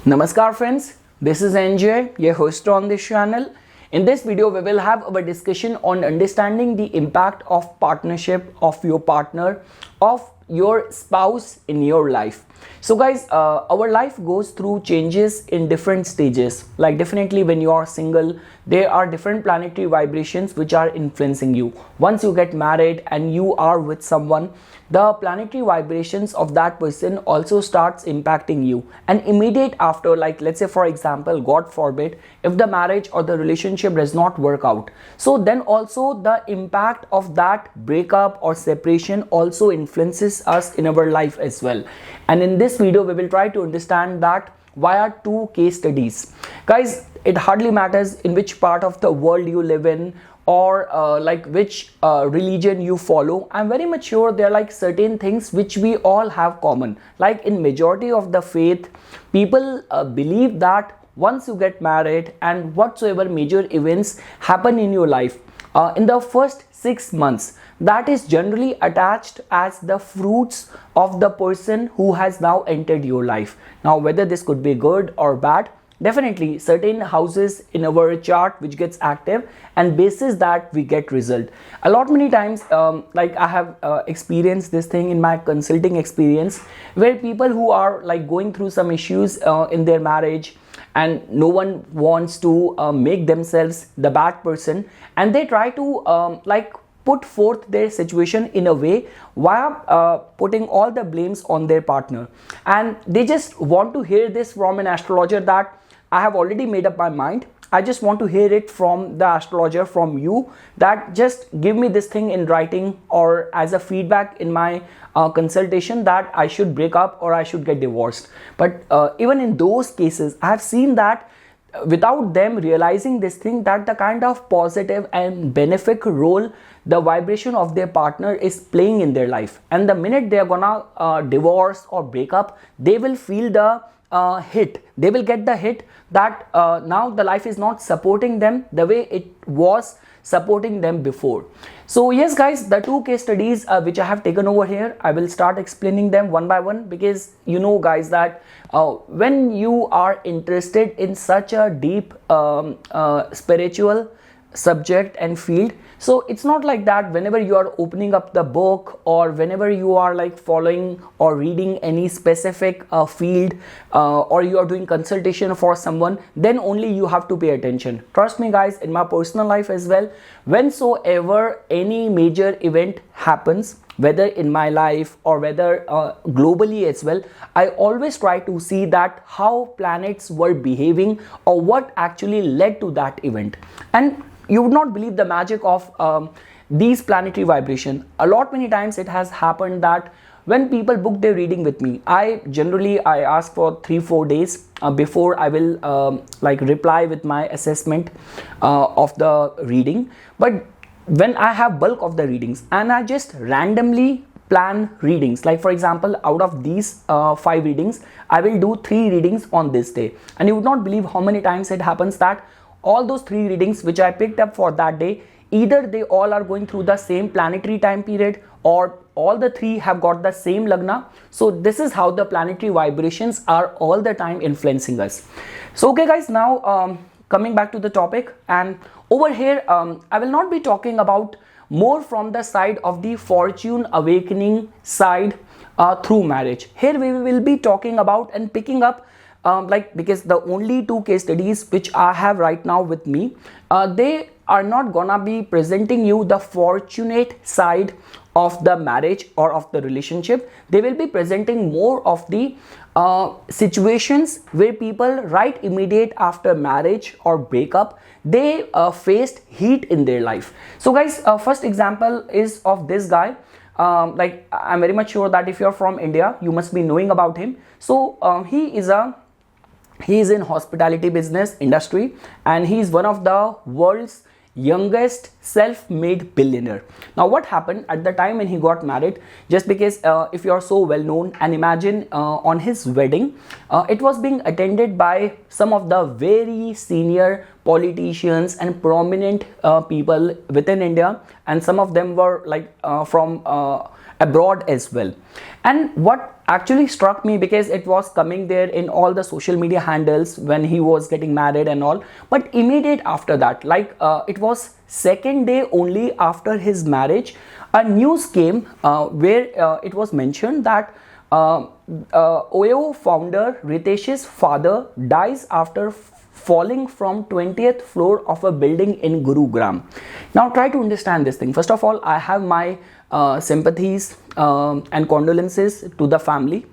Namaskar friends, this is NJ, your host on this channel. In this video, we will have our discussion on understanding the impact of partnership of your partner, of your spouse in your life. So guys, our life goes through changes in different stages. Like definitely when you are single, there are different planetary vibrations which are influencing you. Once you get married and you are with someone, the planetary vibrations of that person also starts impacting you. And immediate after, like let's say for example, God forbid, if the marriage or the relationship does not work out, so then also the impact of that breakup or separation also influences us in our life as well. And in this video, we will try to understand that via two case studies. Guys, it hardly matters in which part of the world you live in or like which religion you follow. I'm very much sure there are like certain things which we all have common. Like in majority of the faith, people believe that once you get married and whatsoever major events happen in your life, in the first 6 months, that is generally attached as the fruits of the person who has now entered your life. Now whether this could be good or bad, definitely certain houses in our chart which gets active, and basis that we get result. A lot many times like I have experienced this thing in my consulting experience, where people who are like going through some issues in their marriage, and no one wants to make themselves the bad person, and they try to like put forth their situation in a way while putting all the blames on their partner, and they just want to hear this from an astrologer that I have already made up my mind. I just want to hear it from the astrologer, from you, that just give me this thing in writing or as a feedback in my consultation that I should break up or I should get divorced. But even in those cases, I have seen that without them realizing this thing, that the kind of positive and benefic role the vibration of their partner is playing in their life, and the minute they are gonna divorce or break up, they will feel the hit. They will get the hit that now the life is not supporting them the way it was supporting them before. So yes guys, the two case studies which I have taken over here, I will start explaining them one by one, because you know guys that when you are interested in such a deep spiritual subject and field, so it's not like that whenever you are opening up the book or whenever you are like following or reading any specific field or you are doing consultation for someone, then only you have to pay attention. Trust me guys, in my personal life as well, whensoever any major event happens, whether in my life or whether globally as well, I always try to see that how planets were behaving or what actually led to that event. And you would not believe the magic of these planetary vibration. A lot many times it has happened that when people book their reading with me, I ask for 3-4 days before I will like reply with my assessment of the reading. But when I have bulk of the readings and I just randomly plan readings, like for example, out of these 5 readings, I will do 3 readings on this day, and you would not believe how many times it happens that all those 3 readings which I picked up for that day, either they all are going through the same planetary time period or all the 3 have got the same lagna. So this is how the planetary vibrations are all the time influencing us. So okay guys, now coming back to the topic, and over here I will not be talking about more from the side of the fortune awakening side through marriage. Here we will be talking about and picking up like, because the only 2 case studies which I have right now with me, they are not gonna be presenting you the fortunate side of the marriage or of the relationship. They will be presenting more of the situations where people right immediate after marriage or breakup, they faced heat in their life. So guys, first example is of this guy. Like I'm very much sure that if you're from India, you must be knowing about him. So he is in hospitality business industry, and he is one of the world's youngest self-made billionaire. Now what happened at the time when he got married, just because if you are so well known, and imagine on his wedding it was being attended by some of the very senior politicians and prominent people within India, and some of them were like from abroad as well. And what actually struck me, because it was coming there in all the social media handles when he was getting married and all, but immediate after that, like it was second day only after his marriage, a news came where it was mentioned that OYO founder Ritesh's father dies after falling from 20th floor of a building in Gurugram. Now try to understand this thing. First of all, I have my sympathies and condolences to the family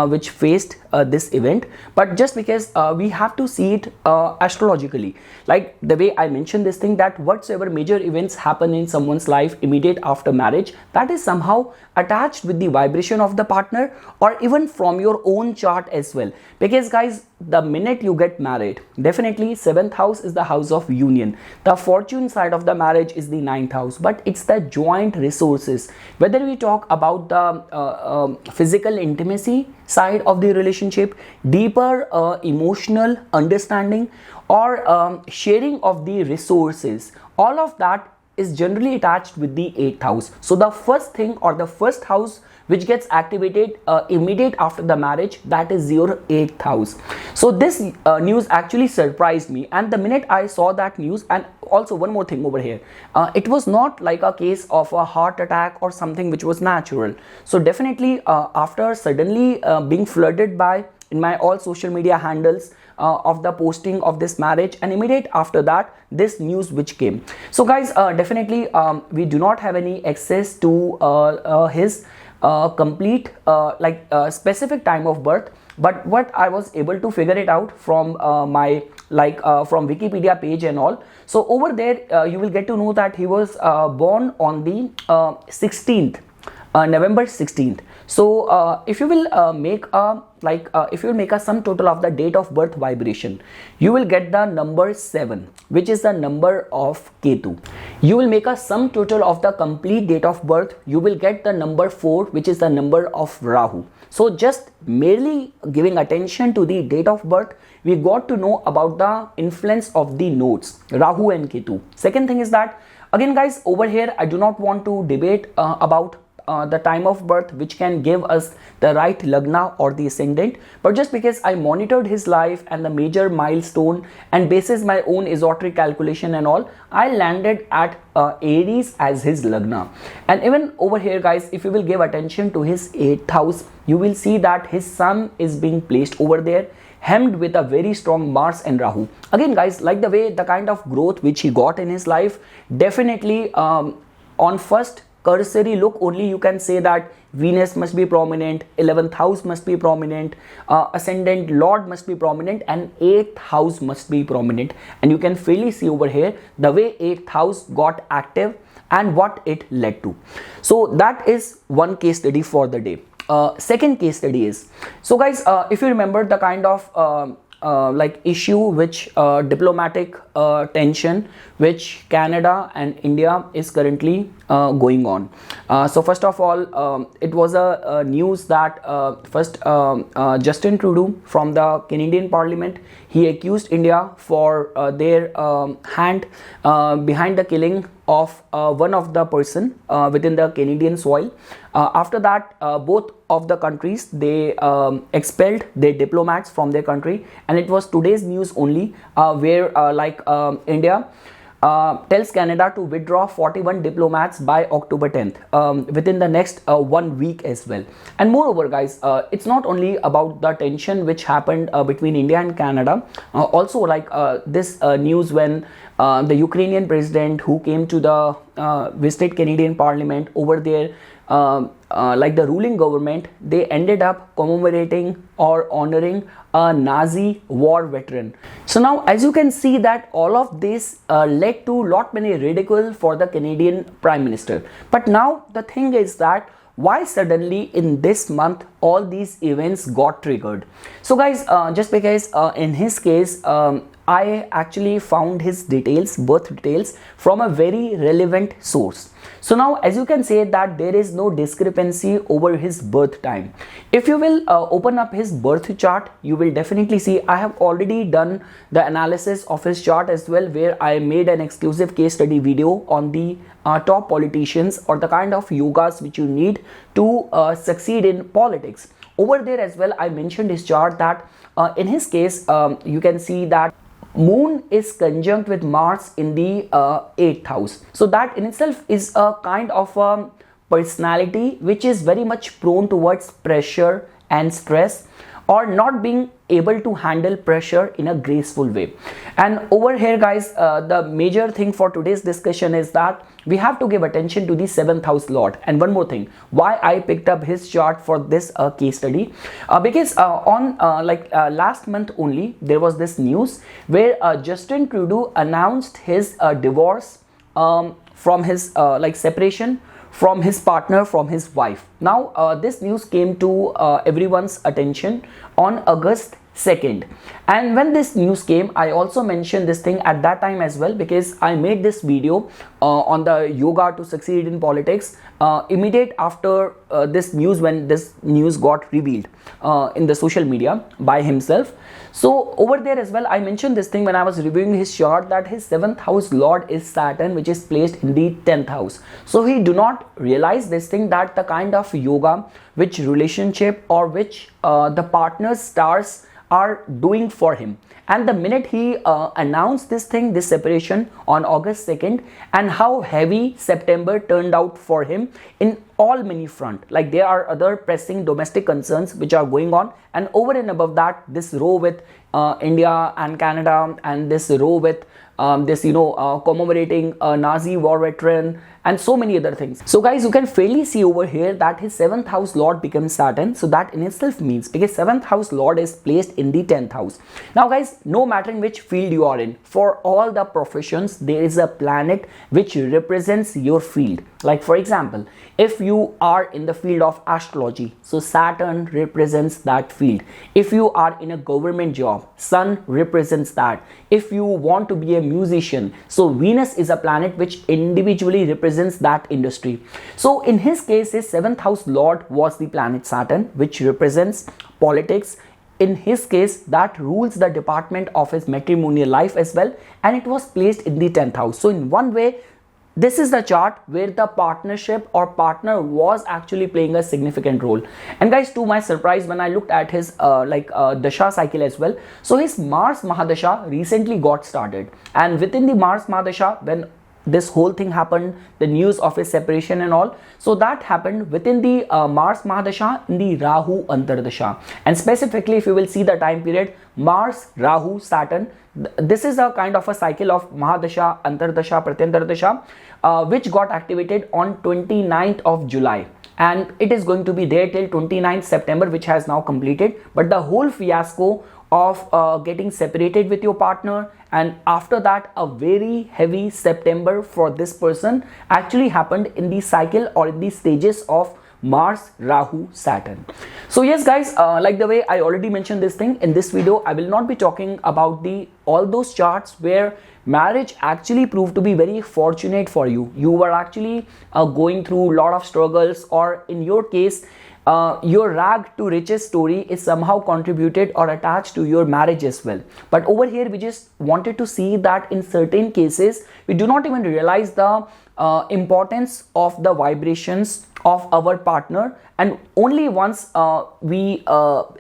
which faced this event, but just because we have to see it astrologically, like the way I mentioned this thing, that whatsoever major events happen in someone's life immediate after marriage, that is somehow attached with the vibration of the partner, or even from your own chart as well. Because guys, the minute you get married, definitely 7th house is the house of union, the fortune side of the marriage is the 9th house, but it's the joint resources. Whether we talk about the physical intimacy side of the relationship, deeper emotional understanding, or sharing of the resources, all of that is generally attached with the 8th house. So the first thing, or the first house which gets activated immediate after the marriage, that is your 8th house. So this news actually surprised me, and the minute I saw that news, and also one more thing over here, it was not like a case of a heart attack or something which was natural. So definitely after suddenly being flooded by in my all social media handles of the posting of this marriage, and immediate after that this news which came. So guys, definitely we do not have any access to his complete specific time of birth, but what I was able to figure it out from my from Wikipedia page and all. So over there you will get to know that he was born on the 16th November 16th. So if you will make a if you will make a sum total of the date of birth vibration, you will get the number 7, which is the number of Ketu. You will make a sum total of the complete date of birth, you will get the number 4, which is the number of Rahu. So just merely giving attention to the date of birth, we got to know about the influence of the nodes Rahu and Ketu. Second thing is that, again guys, over here I do not want to debate about the time of birth which can give us the right lagna or the ascendant, but just because I monitored his life and the major milestone, and basis my own esoteric calculation and all, I landed at Aries as his lagna. And even over here guys, if you will give attention to his 8th house, you will see that his sun is being placed over there, hemmed with a very strong Mars and Rahu. Again guys, like the way the kind of growth which he got in his life, definitely on first cursory look only you can say that Venus must be prominent, 11th house must be prominent, ascendant Lord must be prominent, and 8th house must be prominent. And you can freely see over here the way 8th house got active and what it led to. So that is one case study for the day. Second case study is, so guys, if you remember the kind of issue which diplomatic tension which Canada and India is currently going on. So first of all, it was a news that first Justin Trudeau from the Canadian Parliament, he accused India for their hand behind the killing of one of the person within the Canadian soil. After that, both of the countries, they expelled their diplomats from their country, and it was today's news only where India tells Canada to withdraw 41 diplomats by October 10th within the next 1 week as well. And moreover guys, it's not only about the tension which happened between India and Canada, also this news when the Ukrainian president who came to the visited Canadian Parliament over there, the ruling government, they ended up commemorating or honoring a Nazi war veteran. So now as you can see that all of this led to lot many ridicule for the Canadian Prime Minister. But now the thing is that why suddenly in this month all these events got triggered. So guys, just because in his case I actually found his details, birth details, from a very relevant source. So now, as you can say that there is no discrepancy over his birth time. If you will open up his birth chart, you will definitely see I have already done the analysis of his chart as well, where I made an exclusive case study video on the top politicians or the kind of yogas which you need to succeed in politics. Over there as well, I mentioned his chart that in his case, you can see that Moon is conjunct with Mars in the 8th house. So that in itself is a kind of a personality which is very much prone towards pressure and stress, or not being able to handle pressure in a graceful way. And over here guys, the major thing for today's discussion is that we have to give attention to the 7th house lord. And one more thing, why I picked up his chart for this case study, because on last month only there was this news where Justin Trudeau announced his divorce from his separation from his partner, from his wife. Now this news came to everyone's attention on August 2nd, and when this news came, I also mentioned this thing at that time as well, because I made this video on the yoga to succeed in politics immediate after this news, when this news got revealed in the social media by himself. So over there as well, I mentioned this thing when I was reviewing his chart, that his 7th house lord is Saturn, which is placed in the 10th house. So he do not realize this thing, that the kind of yoga which relationship or which the partner's stars are doing for him. And the minute he announced this thing, this separation on August 2nd, and how heavy September turned out for him in all many front, like there are other pressing domestic concerns which are going on, and over and above that, this row with India and Canada, and this row with commemorating a Nazi war veteran, and so many other things. So guys, you can fairly see over here that his 7th house lord becomes Saturn. So that in itself means, because 7th house lord is placed in the 10th house. Now guys, no matter in which field you are in, for all the professions, there is a planet which represents your field. Like for example, if you are in the field of astrology, so Saturn represents that field. If you are in a government job, Sun represents that. If you want to be a musician, so Venus is a planet which individually represents that industry. So in his case, his 7th house lord was the planet Saturn, which represents politics. In his case, that rules the department of his matrimonial life as well, and it was placed in the 10th house. So in one way, this is the chart where the partnership or partner was actually playing a significant role. And guys, to my surprise, when I looked at his dasha cycle as well, so his Mars Mahadasha recently got started, and within the Mars Mahadasha, when this whole thing happened, the news of his separation and all, so that happened within the Mars Mahadasha in the Rahu Antardasha. And specifically, if you will see the time period, Mars, Rahu, Saturn, this is a kind of a cycle of Mahadasha, Antardasha, Pratyantardasha, which got activated on 29th of July. And it is going to be there till 29th September, which has now completed. But the whole fiasco of getting separated with your partner, and after that a very heavy September for this person actually happened in the cycle or in the stages of Mars, Rahu, Saturn. So yes guys, like the way I already mentioned this thing in this video, I will not be talking about all those charts where marriage actually proved to be very fortunate for you. You were actually going through a lot of struggles, or in your case, your rag to riches story is somehow contributed or attached to your marriage as well. But over here, we just wanted to see that in certain cases, we do not even realize the importance of the vibrations of our partner, and only once we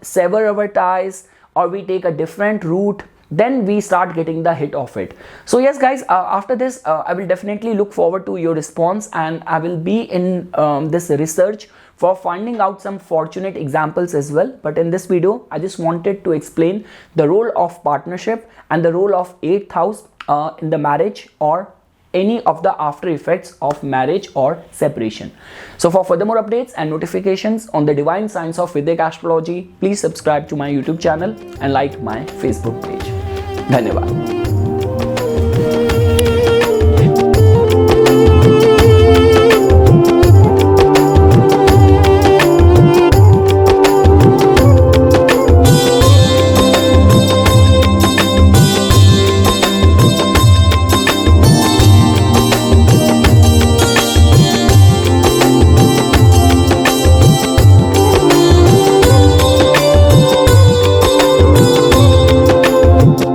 sever our ties or we take a different route, then we start getting the hit of it. So yes guys, after this I will definitely look forward to your response, and I will be in this research for finding out some fortunate examples as well. But in this video, I just wanted to explain the role of partnership and the role of 8th house in the marriage or any of the after effects of marriage or separation. So for further more updates and notifications on the divine science of Vedic Astrology, please subscribe to my YouTube channel and like my Facebook page. Dhanyavad.